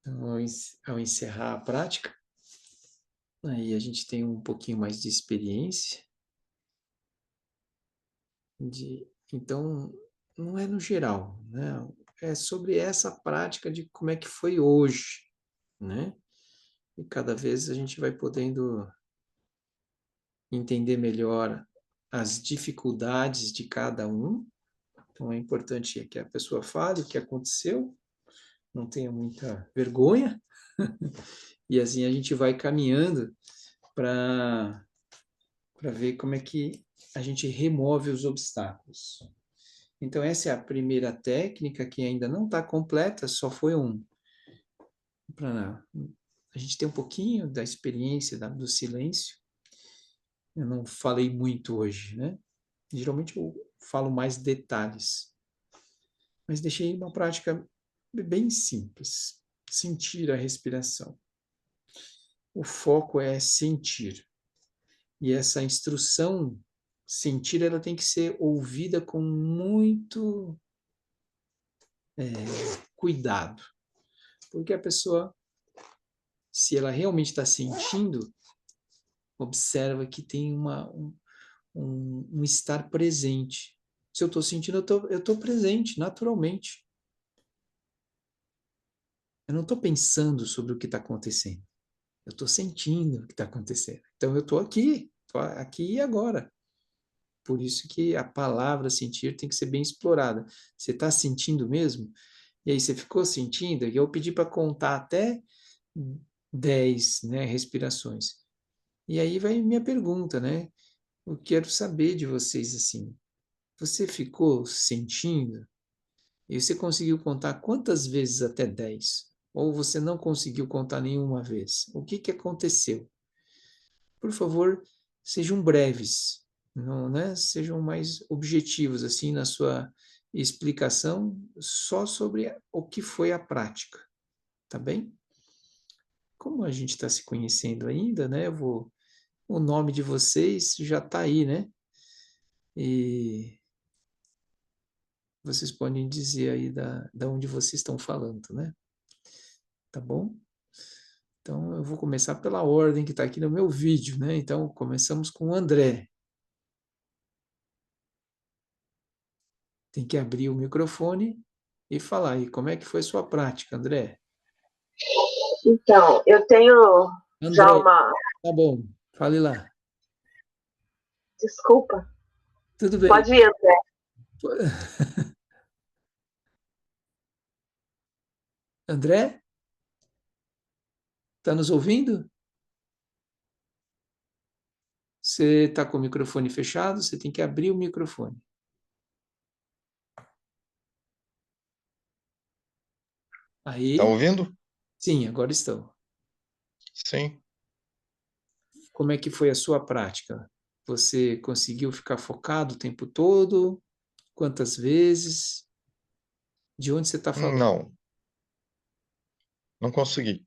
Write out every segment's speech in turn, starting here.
Então, ao encerrar a prática, aí a gente tem um pouquinho mais de experiência, então, não é no geral, né? É sobre essa prática de como é que foi hoje, né? E cada vez a gente vai podendo entender melhor as dificuldades de cada um. Então, é importante que a pessoa fale o que aconteceu, não tenha muita vergonha, e assim a gente vai caminhando para ver como é que a gente remove os obstáculos. Então, essa é a primeira técnica que ainda não está completa, só foi para a gente ter um pouquinho da experiência do silêncio. Eu não falei muito hoje, né? Geralmente eu falo mais detalhes, mas deixei uma prática bem simples. Sentir a respiração. O foco é sentir. E essa instrução, sentir, ela tem que ser ouvida com muito cuidado. Porque a pessoa, se ela realmente está sentindo, observa que tem um estar presente. Se eu estou sentindo, eu estou presente, naturalmente. Eu não estou pensando sobre o que está acontecendo. Eu estou sentindo o que está acontecendo. Então, eu estou aqui e agora. Por isso que a palavra sentir tem que ser bem explorada. Você está sentindo mesmo? E aí você ficou sentindo? E eu pedi para contar até 10, né, respirações. E aí vai minha pergunta, né? Eu quero saber de vocês assim. Você ficou sentindo? E você conseguiu contar quantas vezes até 10? Ou você não conseguiu contar nenhuma vez? O que aconteceu? Por favor, sejam breves, não, né? Sejam mais objetivos assim na sua explicação só sobre o que foi a prática, tá bem? Como a gente está se conhecendo ainda, né? O nome de vocês já está aí, né? E vocês podem dizer aí da onde vocês estão falando, né? Tá bom? Então, eu vou começar pela ordem que está aqui no meu vídeo, né? Então, começamos com o André. Tem que abrir o microfone e falar. E como é que foi sua prática, André? Então, eu tenho já André, uma. tá bom. Fale lá. Desculpa. Tudo bem. Pode ir, André. André, está nos ouvindo? Você está com o microfone fechado, você tem que abrir o microfone. Tá Aí, ouvindo? sim, agora estou. Sim. Como é que foi a sua prática? Você conseguiu ficar focado o tempo todo? Quantas vezes? De onde você está falando? Não, não consegui.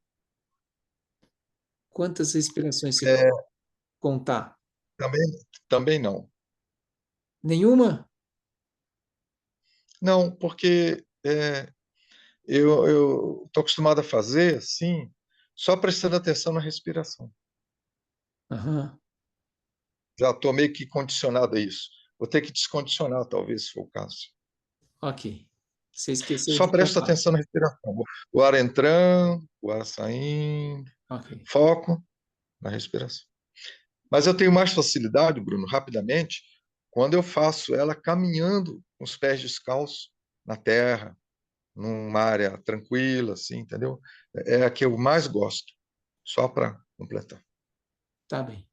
Quantas respirações você É, contar? também, também não. Nenhuma? Não, porque eu estou acostumado a fazer assim, só prestando atenção na respiração. Aham, Já estou meio que condicionado a isso. Vou ter que descondicionar, talvez, se for o caso. ok. Você esqueceu Só de presto contar. atenção na respiração. O ar entrando, o ar saindo, Ok. foco na respiração. Mas eu tenho mais facilidade, Bruno, rapidamente, quando eu faço ela caminhando com os pés descalços na terra, numa área tranquila, assim, entendeu? É a que eu mais gosto, só para completar. Tá bem.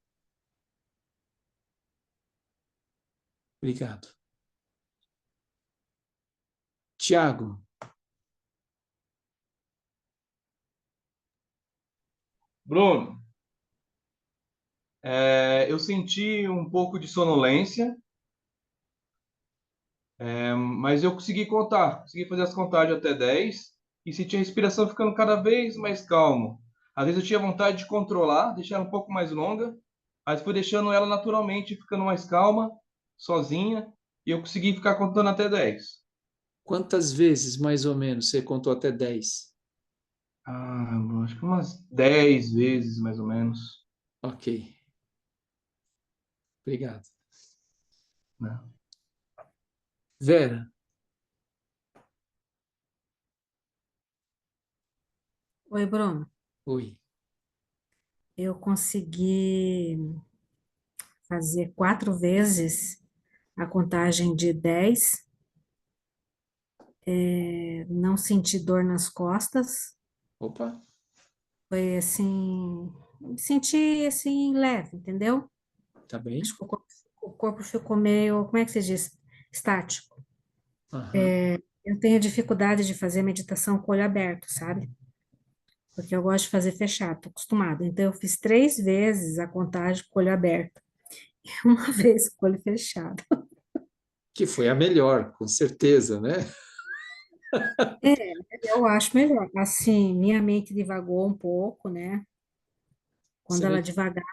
Obrigado. Tiago, Bruno, eu senti um pouco de sonolência, mas eu consegui fazer as contagens até 10 e senti a respiração ficando cada vez mais calmo. Às vezes eu tinha vontade de controlar, deixar ela um pouco mais longa, mas fui deixando ela naturalmente ficando mais calma, sozinha, e eu consegui ficar contando até 10. quantas vezes mais ou menos você contou até 10? eu acho que umas 10 vezes, mais ou menos, Ok. Obrigado. né? Vera, Oi, Bruno. oi. Eu consegui fazer 4 vezes a contagem de 10, não senti dor nas costas, Opa, foi assim, me senti assim leve, entendeu? tá bem? Acho que o corpo ficou meio, como é que se diz? Estático. Aham. Eu tenho dificuldade de fazer meditação com o olho aberto, sabe? Porque eu gosto de fazer fechado, tô acostumada. Então, eu fiz 3 vezes a contagem com o olho aberto e uma vez com o olho fechado. Que foi a melhor, com certeza, né? Eu acho melhor. Assim, minha mente divagou um pouco, né? Quando Você não, ela devagar,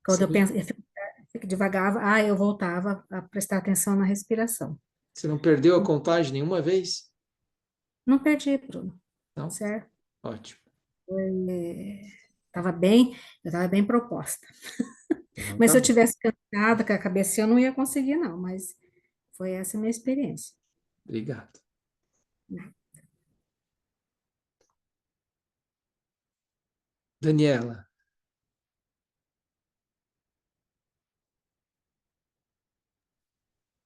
quando você eu não, penso, eu devagava, eu voltava a prestar atenção na respiração. você não perdeu a contagem nenhuma vez? Não perdi, Bruno, Não? certo? Ótimo. Tava bem, eu estava bem proposta. Então Mas tá se eu bom. tivesse cansada com a cabeça, eu não ia conseguir, não. Mas foi essa a minha experiência. Obrigado. Daniela,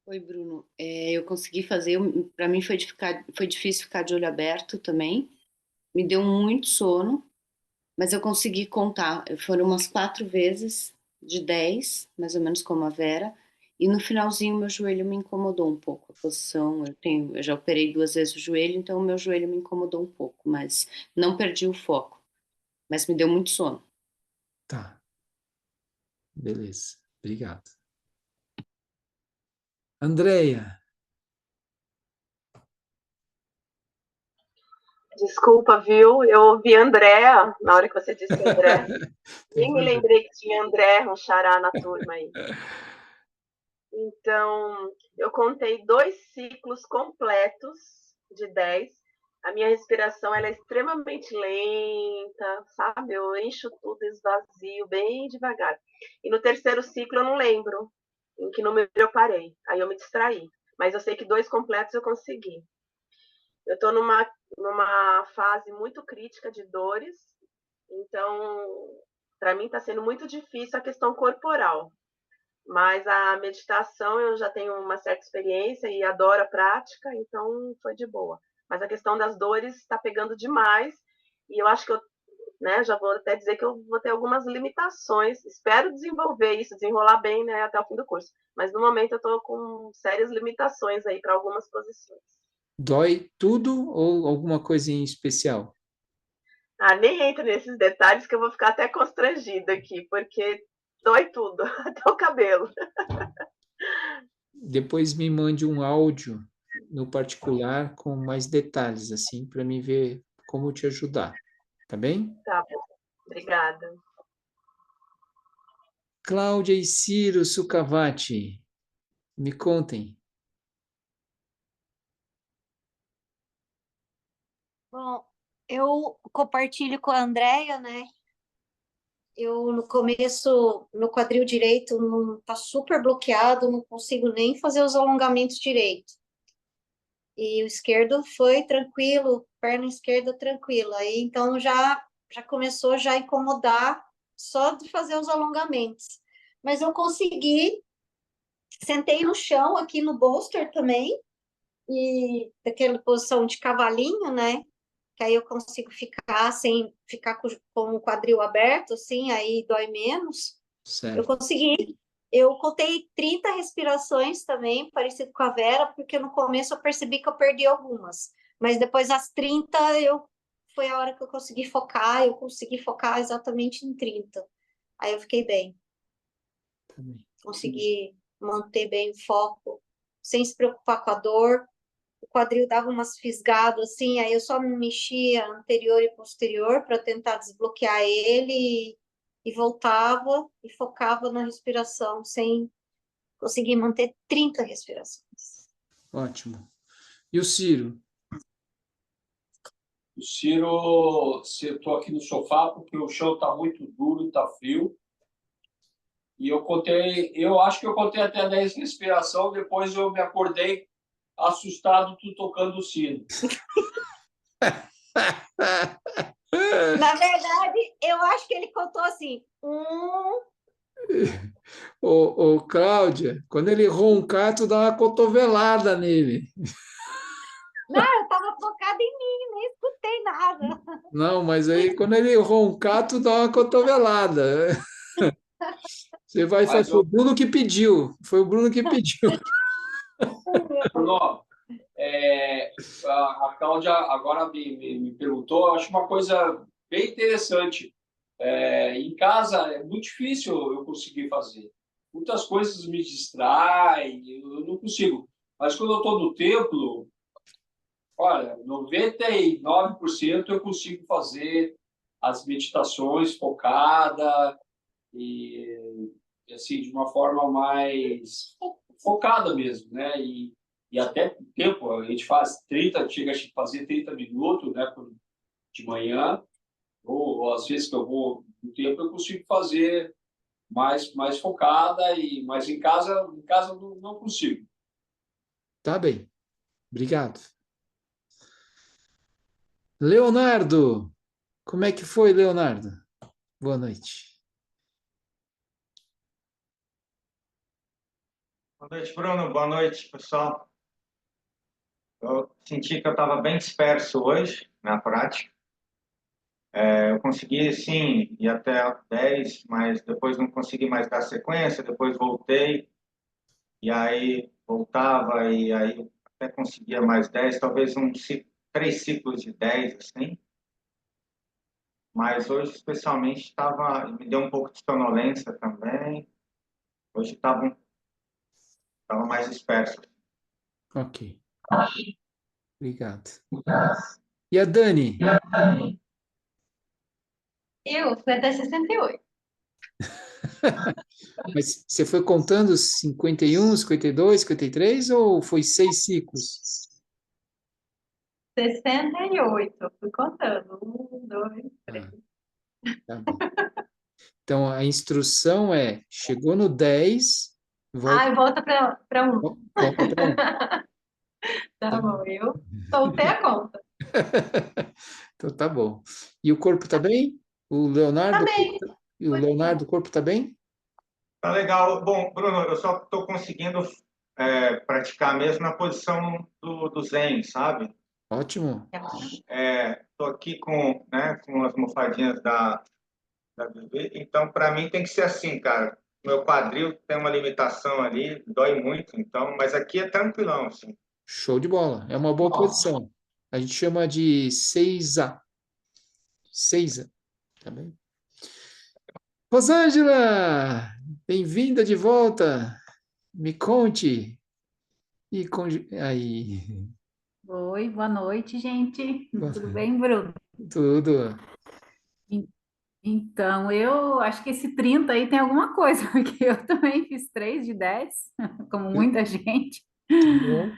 Oi, Bruno. Eu consegui fazer, para mim foi difícil ficar de olho aberto também. Me deu muito sono, mas eu consegui contar. Foram umas 4 vezes de 10, mais ou menos como a Vera. E no finalzinho meu joelho me incomodou um pouco. A posição, eu já operei 2 vezes o joelho, então o meu joelho me incomodou um pouco, mas não perdi o foco. Mas me deu muito sono. tá. Beleza. Obrigado. Andreia, Desculpa, viu? Eu ouvi Andréa na hora que você disse André. tem Nem me problema. lembrei que tinha André, um xará na turma aí. Então, eu contei 2 ciclos completos de 10. A minha respiração ela é extremamente lenta, sabe? Eu encho tudo, esvazio bem devagar. E no terceiro ciclo eu não lembro em que número eu parei. Aí eu me distraí. Mas eu sei que 2 completos eu consegui. Eu estou numa fase muito crítica de dores, então, para mim está sendo muito difícil a questão corporal. Mas a meditação eu já tenho uma certa experiência e adoro a prática, então foi de boa. Mas a questão das dores está pegando demais e eu acho que eu, né, já vou até dizer que eu vou ter algumas limitações. Espero desenvolver isso, desenrolar bem, né, até o fim do curso. Mas no momento eu estou com sérias limitações aí para algumas posições. Dói tudo ou alguma coisa em especial? Ah, nem entro nesses detalhes que eu vou ficar até constrangida aqui, porque dói tudo, até o cabelo. Depois me mande um áudio no particular com mais detalhes, assim, para me ver como te ajudar. Tá bem? Tá bom, obrigada. Cláudia e Ciro Sukavati, me contem. Bom, eu compartilho com a Andrea, né? Eu no começo, meu quadril direito não tá super bloqueado, não consigo nem fazer os alongamentos direito. E o esquerdo foi tranquilo, perna esquerda tranquila. Aí então já começou já a incomodar só de fazer os alongamentos. Mas eu consegui, sentei no chão aqui no bolster também, e daquela posição de cavalinho, né? Que aí eu consigo ficar sem ficar com o quadril aberto, assim, aí dói menos. Eu Certo, consegui. Eu contei 30 respirações também, parecido com a Vera, porque no começo eu percebi que eu perdi algumas. Mas depois das 30, foi a hora que eu consegui focar exatamente em 30. Aí eu fiquei bem, tá bem. consegui manter bem o foco, sem se preocupar com a dor. O quadril dava umas fisgadas assim, aí eu só me mexia anterior e posterior para tentar desbloquear ele e voltava e focava na respiração, sem conseguir manter 30 respirações. Ótimo. E o Ciro? O Ciro, se eu estou aqui no sofá porque o chão está muito duro e está frio. E eu acho que eu contei até 10 respiração, depois eu me acordei assustado, tu tocando o sino. Na verdade, eu acho que ele contou assim, Ô, Cláudia, quando ele roncar, tu dá uma cotovelada nele. Não, eu estava focada em mim, nem escutei nada. Não, mas aí quando ele roncar, tu dá uma cotovelada. Você vai fazer. Mas, Foi o Bruno que pediu. Foi o Bruno que pediu. Bruno, a Cláudia agora me perguntou, eu acho uma coisa bem interessante. Em casa é muito difícil eu conseguir fazer. Muitas coisas me distraem, eu não consigo. Mas quando eu estou no templo, olha, 99% eu consigo fazer as meditações focada e assim de uma forma mais focada mesmo, né? E até tempo, a gente faz 30, chega a fazer 30 minutos, né, de manhã, ou às vezes que eu vou no tempo eu consigo fazer mais focada e mais em casa não consigo. Tá bem. Obrigado. Leonardo, como é que foi, Leonardo? Boa noite. Boa noite, Bruno. Boa noite, pessoal. Eu senti que eu estava bem disperso hoje na prática. Eu consegui, sim, ir até 10, mas depois não consegui mais dar sequência, depois voltei, e aí voltava, e aí até conseguia mais 10, talvez 3 ciclos de 10, assim. Mas hoje, especialmente, me deu um pouco de sonolência também. Hoje estava mais disperso. Ok. Obrigado. E a Dani? Eu fui até 68. Mas você foi contando 51, 52, 53 ou foi 6 ciclos? 68. Fui contando. 1, 2, 3. Tá bom. Então, a instrução é, chegou no 10, Volta para 1. volta para 1. Tá bom, eu soltei a conta. Então, tá bom. E o corpo tá bem? O Leonardo? Tá bem. E o Leonardo, o corpo tá bem? Tá legal. Bom, Bruno, eu só estou conseguindo praticar mesmo na posição do Zen, sabe? Ótimo. Estou aqui com as almofadinhas da Vivi, então para mim tem que ser assim, cara. Meu quadril tem uma limitação ali, dói muito, então, mas aqui é tranquilão, assim. Show de bola. É uma boa posição. A gente chama de 6A. 6A. Tá bem? Rosângela, bem-vinda de volta. Me conte. Aí. Oi, boa noite, gente. Boa Tudo noite. bem, Bruno? Tudo. Então, eu acho que esse 30 aí tem alguma coisa, porque eu também fiz 3 de 10, como muita gente. Tá bom.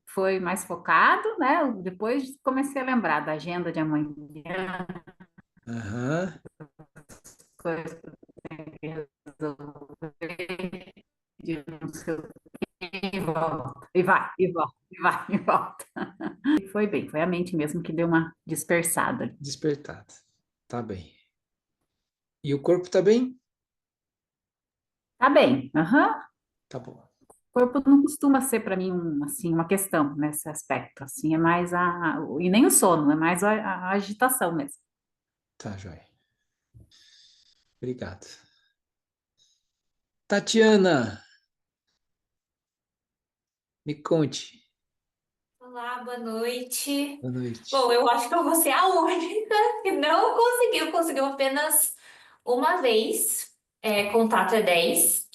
Foi mais focado, né? Depois comecei a lembrar da agenda de amanhã, Aham. coisas que eu tenho que resolver, de não sei o quê, e volta, e vai, e volta, e vai, e volta. E foi bem, foi a mente mesmo que deu uma dispersada. Despertado. Tá bem. E o corpo tá bem? Tá bem, aham. Tá bom. O corpo não costuma ser para mim assim, uma questão nesse aspecto, assim, é mais e nem o sono, é mais a agitação mesmo. Tá, joia. Obrigado. Tatiana, me conte. Olá, boa noite. Boa noite. Bom, eu acho que eu vou ser a única que não conseguiu. Conseguiu apenas uma vez, contar até 10.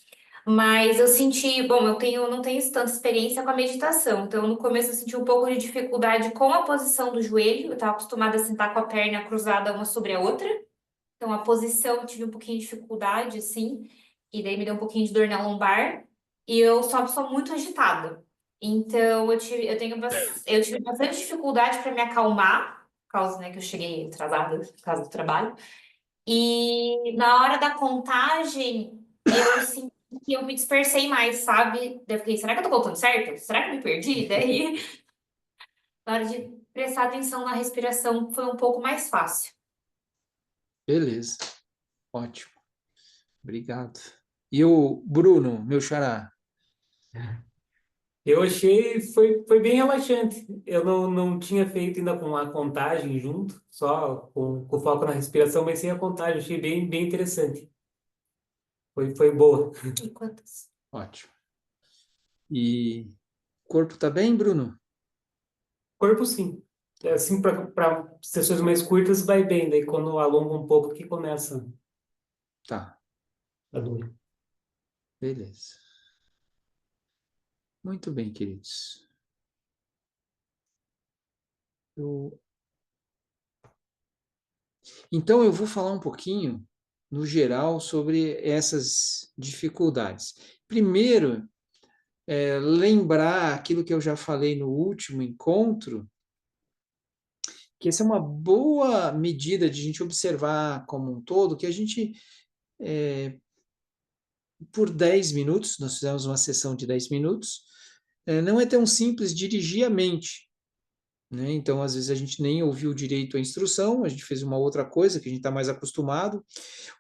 Mas eu senti, bom, não tenho tanta experiência com a meditação. Então, no começo eu senti um pouco de dificuldade com a posição do joelho. Eu estava acostumada a sentar com a perna cruzada uma sobre a outra. Então, a posição eu tive um pouquinho de dificuldade, assim. E daí me deu um pouquinho de dor na lombar. E eu só sou muito agitada. Então, eu tive bastante dificuldade para me acalmar, por causa, né, que eu cheguei atrasada por causa do trabalho. E na hora da contagem, eu senti que eu me dispersei mais, sabe? Daí eu fiquei, será que eu tô contando certo? Será que eu me perdi? Daí, na hora de prestar atenção na respiração, foi um pouco mais fácil. Beleza, ótimo. Obrigado. E o Bruno, meu xará? Eu achei, foi bem relaxante. Eu não tinha feito ainda com a contagem junto, só com foco na respiração, mas sem a contagem. Achei bem interessante. Foi boa. E quantas? Ótimo. E o corpo tá bem, Bruno? Corpo, sim. Assim, para sessões mais curtas, vai bem. Daí, quando alonga um pouco, que começa Tá, a dor. beleza. Muito bem, queridos. Então, eu vou falar um pouquinho, no geral, sobre essas dificuldades. Primeiro, lembrar aquilo que eu já falei no último encontro, que essa é uma boa medida de a gente observar como um todo, que a gente, por 10 minutos, nós fizemos uma sessão de 10 minutos, não é tão simples dirigir a mente, né? Então, às vezes, a gente nem ouviu direito a instrução, a gente fez uma outra coisa que a gente está mais acostumado,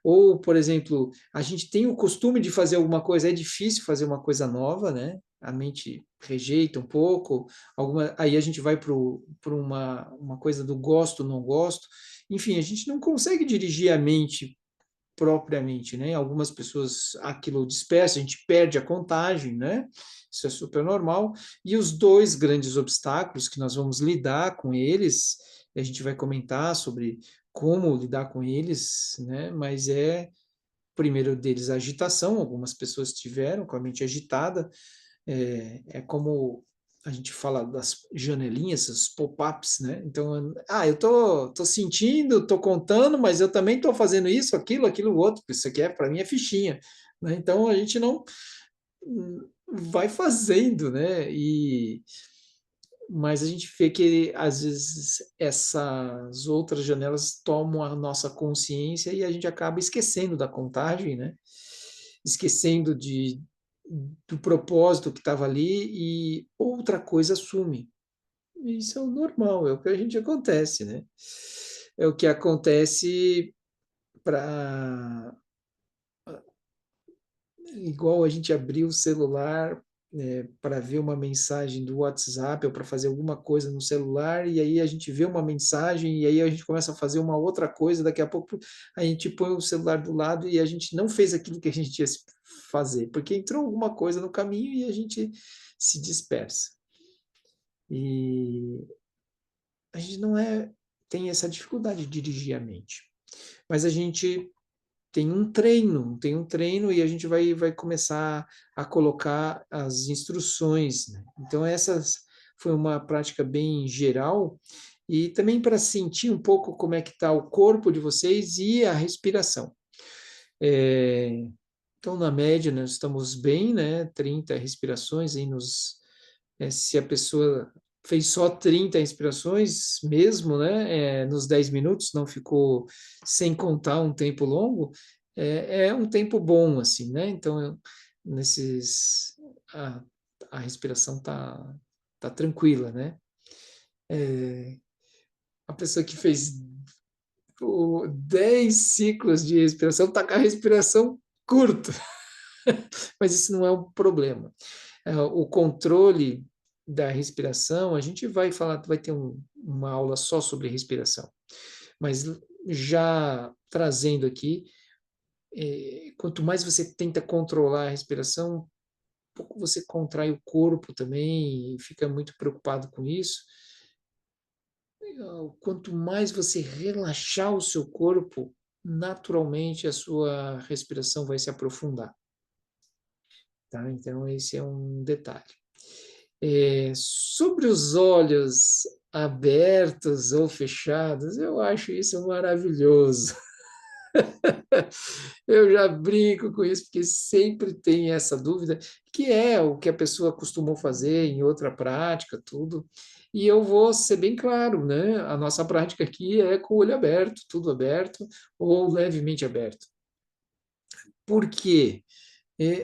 ou, por exemplo, a gente tem o costume de fazer alguma coisa, é difícil fazer uma coisa nova, né? A mente rejeita um pouco, aí a gente vai para uma coisa do gosto, não gosto. Enfim, a gente não consegue dirigir a mente propriamente, né? Algumas pessoas aquilo dispersa, a gente perde a contagem, né? Isso é super normal. E os dois grandes obstáculos que nós vamos lidar com eles, a gente vai comentar sobre como lidar com eles, né? Mas o primeiro deles, a agitação. Algumas pessoas tiveram com a mente agitada. É como a gente fala das janelinhas, os pop-ups, né? Então, eu tô sentindo, tô contando, mas eu também tô fazendo isso, aquilo, outro. Isso aqui para mim é fichinha, né? Então a gente não vai fazendo, né? Mas a gente vê que às vezes essas outras janelas tomam a nossa consciência e a gente acaba esquecendo da contagem, né? Esquecendo do propósito que estava ali e outra coisa assume. Isso é o normal, é o que a gente acontece, né? É o que acontece para igual a gente abrir o celular para ver uma mensagem do WhatsApp ou para fazer alguma coisa no celular, e aí a gente vê uma mensagem, e aí a gente começa a fazer uma outra coisa, daqui a pouco a gente põe o celular do lado e a gente não fez aquilo que a gente ia fazer, porque entrou alguma coisa no caminho e a gente se dispersa. E a gente não tem essa dificuldade de dirigir a mente, mas a gente tem um treino e a gente vai começar a colocar as instruções, né? Então, essa foi uma prática bem geral e também para sentir um pouco como é que está o corpo de vocês e a respiração. Então, na média, nós estamos bem, né? 30 respirações aí se a pessoa fez só 30 respirações mesmo, né? Nos 10 minutos, não ficou sem contar um tempo longo, é um tempo bom, assim, né? Então, a, a respiração tá tranquila, né? A pessoa que fez 10 ciclos de respiração está com a respiração curta, mas isso não é um problema. O controle da respiração, a gente vai ter uma aula só sobre respiração, mas já trazendo aqui, quanto mais você tenta controlar a respiração, um pouco você contrai o corpo também e fica muito preocupado com isso. Quanto mais você relaxar o seu corpo, naturalmente a sua respiração vai se aprofundar. Tá? Então, esse é um detalhe. Sobre os olhos abertos ou fechados, eu acho isso maravilhoso. Eu já brinco com isso, porque sempre tem essa dúvida, que é o que a pessoa costumou fazer em outra prática, tudo. E eu vou ser bem claro, né? A nossa prática aqui é com o olho aberto, tudo aberto, ou levemente aberto. Por quê?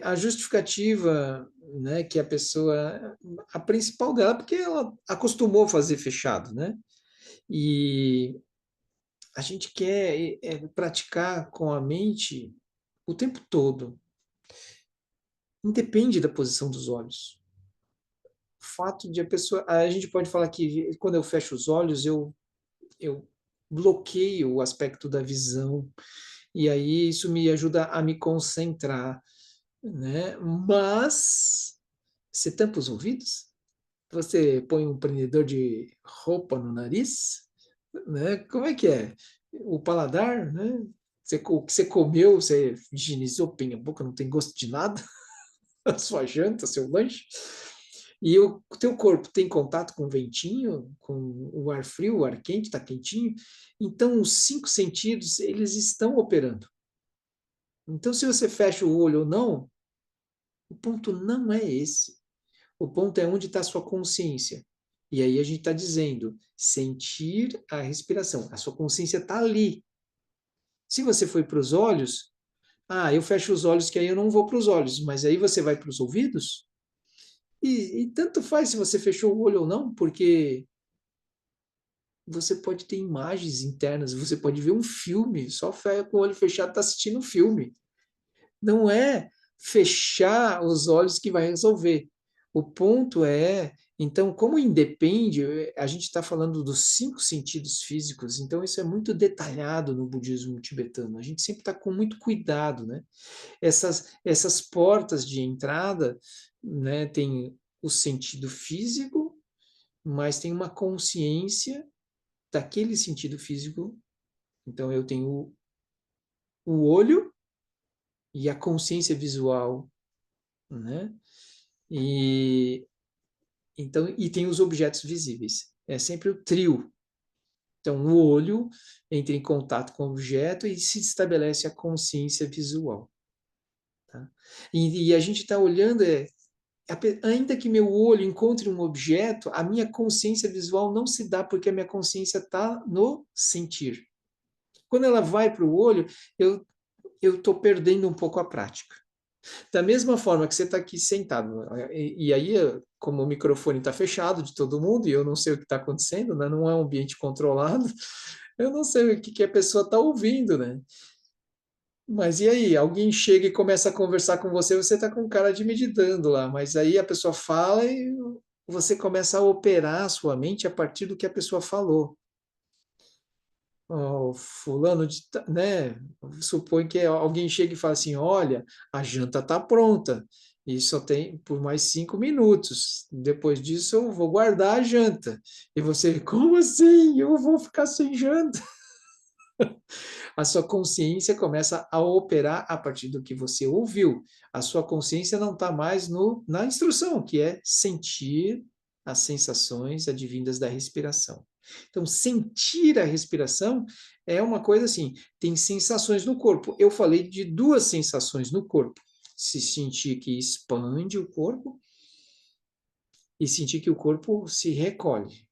A justificativa, né, que a pessoa, a principal dela, porque ela acostumou a fazer fechado, né? E a gente quer praticar com a mente o tempo todo. Independe da posição dos olhos. O fato de a gente pode falar que quando eu fecho os olhos, eu bloqueio o aspecto da visão, e aí isso me ajuda a me concentrar, né? Mas você tampa os ouvidos? Você põe um prendedor de roupa no nariz, né? Como é que é? O paladar, né? O que você comeu, você higienizou bem a boca, não tem gosto de nada, a sua janta, seu lanche. E o teu corpo tem contato com o ventinho, com o ar frio, o ar quente, está quentinho. Então, os 5 sentidos, eles estão operando. Então, se você fecha o olho ou não, o ponto não é esse. O ponto é onde está a sua consciência. E aí a gente está dizendo, sentir a respiração. A sua consciência está ali. Se você foi para os olhos, eu fecho os olhos que aí eu não vou para os olhos, mas aí você vai para os ouvidos? E tanto faz se você fechou o olho ou não, porque você pode ter imagens internas, você pode ver um filme, só com o olho fechado está assistindo um filme. Não é fechar os olhos que vai resolver. O ponto é, então, como independe, a gente está falando dos 5 sentidos físicos, então isso é muito detalhado no budismo tibetano. A gente sempre está com muito cuidado, né? Essas portas de entrada, né, tem o sentido físico, mas tem uma consciência daquele sentido físico. Então, eu tenho o olho e a consciência visual, né? E tem os objetos visíveis. É sempre o trio. Então, o olho entra em contato com o objeto e se estabelece a consciência visual. Tá? E a gente está olhando, ainda que meu olho encontre um objeto, a minha consciência visual não se dá porque a minha consciência está no sentir. Quando ela vai para o olho, eu estou perdendo um pouco a prática. Da mesma forma que você está aqui sentado, e aí, como o microfone está fechado de todo mundo, e eu não sei o que está acontecendo, né? Não é um ambiente controlado, eu não sei o que a pessoa está ouvindo, né? Mas e aí? Alguém chega e começa a conversar com você, você está com cara de meditando lá, mas aí a pessoa fala e você começa a operar a sua mente a partir do que a pessoa falou. Fulano, né? Supõe que alguém chega e fala assim: olha, a janta está pronta e só tem por mais 5 minutos. Depois disso, eu vou guardar a janta. E você, como assim? Eu vou ficar sem janta? A sua consciência começa a operar a partir do que você ouviu. A sua consciência não está mais na instrução, que é sentir as sensações advindas da respiração. Então, sentir a respiração é uma coisa assim, tem sensações no corpo. Eu falei de 2 sensações no corpo. Se sentir que expande o corpo e sentir que o corpo se recolhe.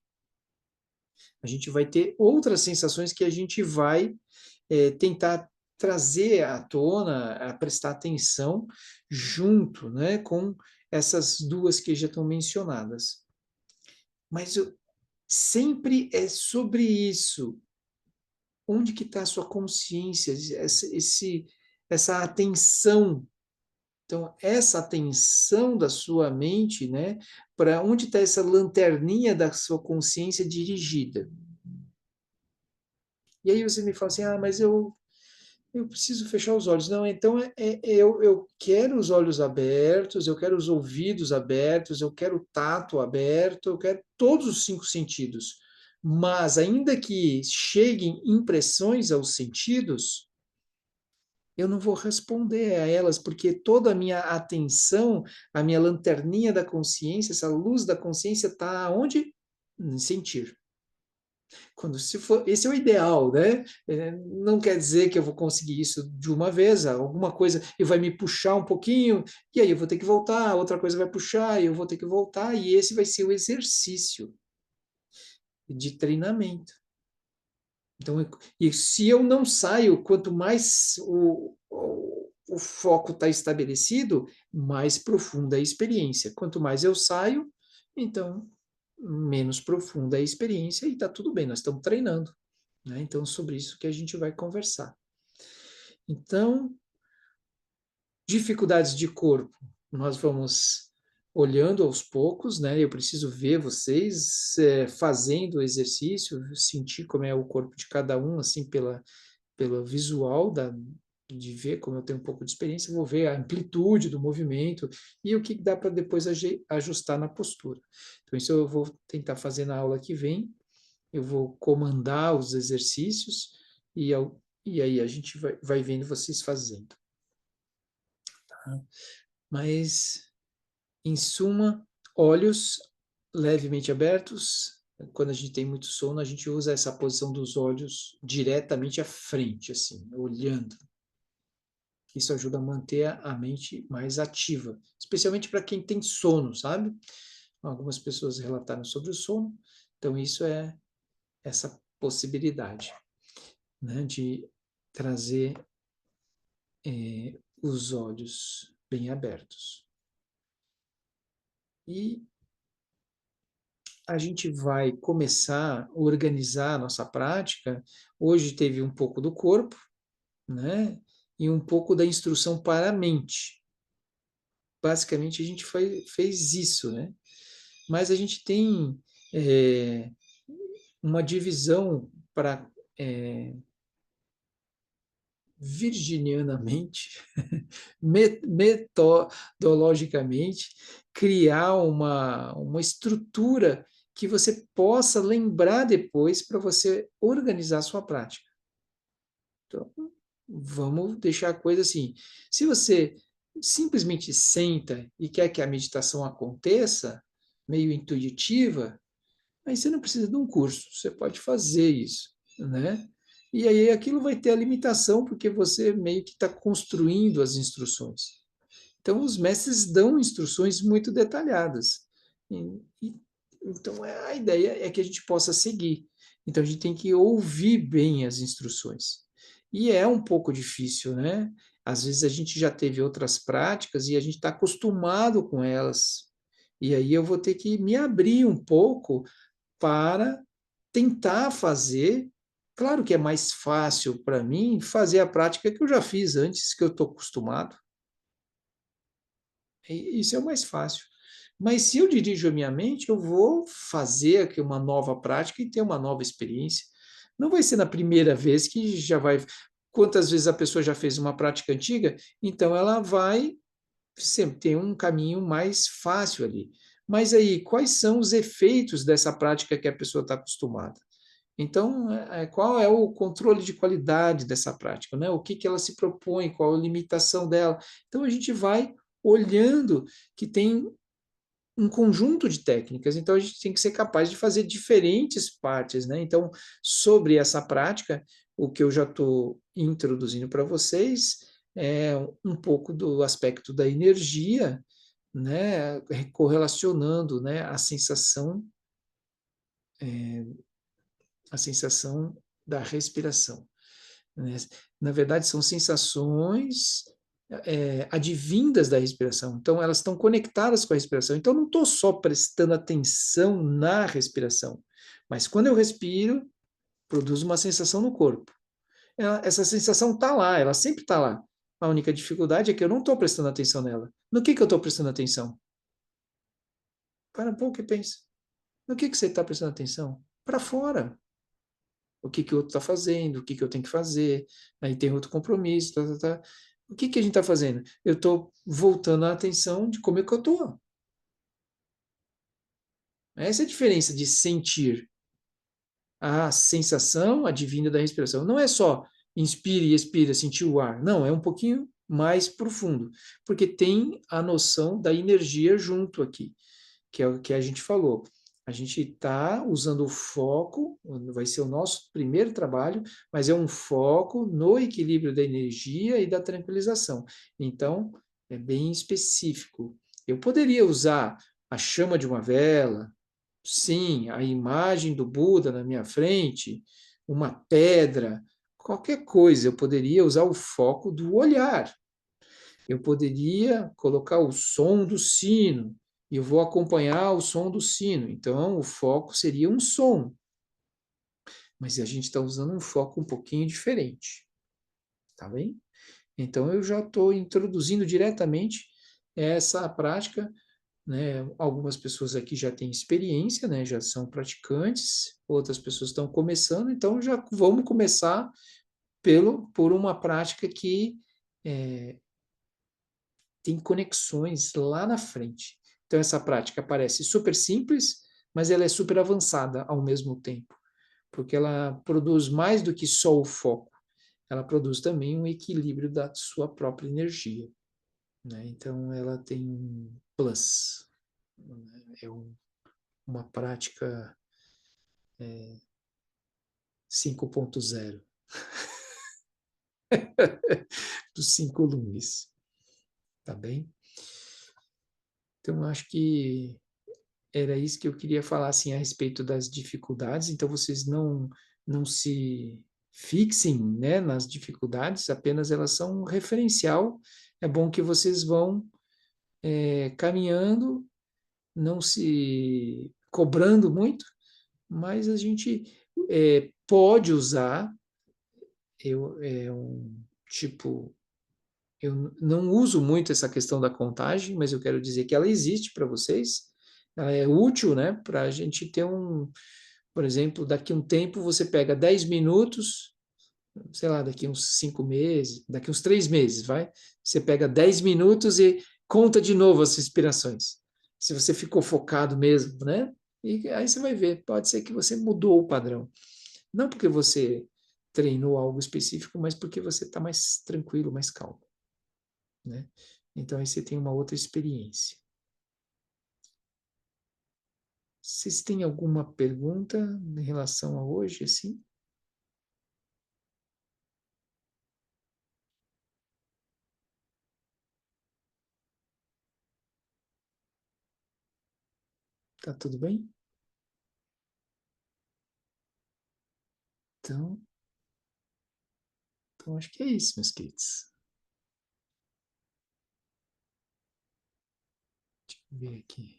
A gente vai ter outras sensações que a gente vai tentar trazer à tona, a prestar atenção junto, né, com essas 2 que já estão mencionadas. Mas sempre é sobre isso. Onde que está a sua consciência, essa atenção? Então, essa atenção da sua mente, né, para onde está essa lanterninha da sua consciência dirigida? E aí você me fala assim, mas eu preciso fechar os olhos. Não, então eu quero os olhos abertos, eu quero os ouvidos abertos, eu quero o tato aberto, eu quero todos os 5 sentidos. Mas ainda que cheguem impressões aos sentidos, eu não vou responder a elas, porque toda a minha atenção, a minha lanterninha da consciência, essa luz da consciência está onde? Em sentir. Se for, esse é o ideal, né? Não quer dizer que eu vou conseguir isso de uma vez, alguma coisa e vai me puxar um pouquinho, e aí eu vou ter que voltar, outra coisa vai puxar, e eu vou ter que voltar, e esse vai ser o exercício de treinamento. Então, e se eu não saio, quanto mais o foco está estabelecido, mais profunda é a experiência. Quanto mais eu saio, então menos profunda é a experiência e está tudo bem, nós estamos treinando, né? Então, sobre isso que a gente vai conversar. Então, dificuldades de corpo, nós vamos olhando aos poucos, né? Eu preciso ver vocês fazendo o exercício, sentir como é o corpo de cada um, assim, pelo visual de ver, como eu tenho um pouco de experiência, vou ver a amplitude do movimento e o que dá para depois ajustar na postura. Então, isso eu vou tentar fazer na aula que vem, eu vou comandar os exercícios e aí a gente vai vendo vocês fazendo. Tá? Mas, em suma, olhos levemente abertos. Quando a gente tem muito sono, a gente usa essa posição dos olhos diretamente à frente, assim, olhando. Isso ajuda a manter a mente mais ativa, especialmente para quem tem sono, sabe? Algumas pessoas relataram sobre o sono, então isso é essa possibilidade, né, de trazer os olhos bem abertos. E a gente vai começar a organizar a nossa prática. Hoje teve um pouco do corpo, né? E um pouco da instrução para a mente. Basicamente, a gente fez isso, né? Mas a gente tem uma divisão para virginianamente, metodologicamente, criar uma estrutura que você possa lembrar depois para você organizar a sua prática. Então, vamos deixar a coisa assim. Se você simplesmente senta e quer que a meditação aconteça, meio intuitiva, aí você não precisa de um curso, você pode fazer isso, né? E aí aquilo vai ter a limitação, porque você meio que está construindo as instruções. Então, os mestres dão instruções muito detalhadas. Então, a ideia é que a gente possa seguir. Então, a gente tem que ouvir bem as instruções. E é um pouco difícil, né? Às vezes a gente já teve outras práticas e a gente está acostumado com elas. E aí eu vou ter que me abrir um pouco para tentar fazer. Claro que é mais fácil para mim fazer a prática que eu já fiz antes, que eu estou acostumado. Isso é o mais fácil. Mas se eu dirijo a minha mente, eu vou fazer aqui uma nova prática e ter uma nova experiência. Não vai ser na primeira vez que já vai. Quantas vezes a pessoa já fez uma prática antiga, então ela vai sempre ter um caminho mais fácil ali. Mas aí, quais são os efeitos dessa prática que a pessoa está acostumada? Então, qual é o controle de qualidade dessa prática, né? O que ela se propõe, qual a limitação dela? Então, a gente vai olhando que tem um conjunto de técnicas, então a gente tem que ser capaz de fazer diferentes partes, né? Então, sobre essa prática, o que eu já estou introduzindo para vocês é um pouco do aspecto da energia, né? Correlacionando, né? A sensação da respiração, né? Na verdade, são sensações advindas da respiração. Então, elas estão conectadas com a respiração. Então, eu não estou só prestando atenção na respiração, mas quando eu respiro, produz uma sensação no corpo. Essa sensação está lá, ela sempre está lá. A única dificuldade é que eu não estou prestando atenção nela. No que eu estou prestando atenção? Para um pouco e pensa. No que você está prestando atenção? Para fora. O que o outro está fazendo, o que eu tenho que fazer, aí tem outro compromisso, tá. O que a gente está fazendo? Eu estou voltando a atenção de como é que eu estou. Essa é a diferença de sentir. A sensação advinda da respiração. Não é só inspire e expira, sentir o ar. Não, é um pouquinho mais profundo, porque tem a noção da energia junto aqui, que é o que a gente falou. A gente está usando o foco, vai ser o nosso primeiro trabalho, mas é um foco no equilíbrio da energia e da tranquilização. Então, é bem específico. Eu poderia usar a chama de uma vela, sim, a imagem do Buda na minha frente, uma pedra, qualquer coisa. Eu poderia usar o foco do olhar. Eu poderia colocar o som do sino e eu vou acompanhar o som do sino. Então, o foco seria um som, mas a gente está usando um foco um pouquinho diferente, tá bem? Então, eu já estou introduzindo diretamente essa prática, né? Algumas pessoas aqui já têm experiência, né? Já são praticantes, outras pessoas estão começando, então já vamos começar por uma prática que tem conexões lá na frente. Então, essa prática parece super simples, mas ela é super avançada ao mesmo tempo, porque ela produz mais do que só o foco, ela produz também um equilíbrio da sua própria energia, né? Então, ela tem um plus, né? Uma prática 5.0 dos 5 lumes, tá bem? Então, acho que era isso que eu queria falar assim a respeito das dificuldades. Então vocês não se fixem, né, nas dificuldades, apenas elas são um referencial. É bom que vocês vão caminhando, não se cobrando muito, mas a gente pode usar. Tipo, eu não uso muito essa questão da contagem, mas eu quero dizer que ela existe para vocês. Ela é útil, né, para a gente ter por exemplo, daqui a um tempo você pega 10 minutos, sei lá, daqui uns 5 meses, daqui uns 3 meses, vai? Você pega 10 minutos e conta de novo as respirações. Se você ficou focado mesmo, né? E aí você vai ver, pode ser que você mudou o padrão. Não porque você treinou algo específico, mas porque você está mais tranquilo, mais calmo, né? Então aí você tem uma outra experiência. Vocês têm alguma pergunta em relação a hoje, assim? Tá tudo bem? Então, acho que é isso, meus queridos. Deixa eu ver aqui.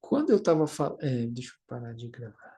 Quando eu estava falando... deixa eu parar de gravar.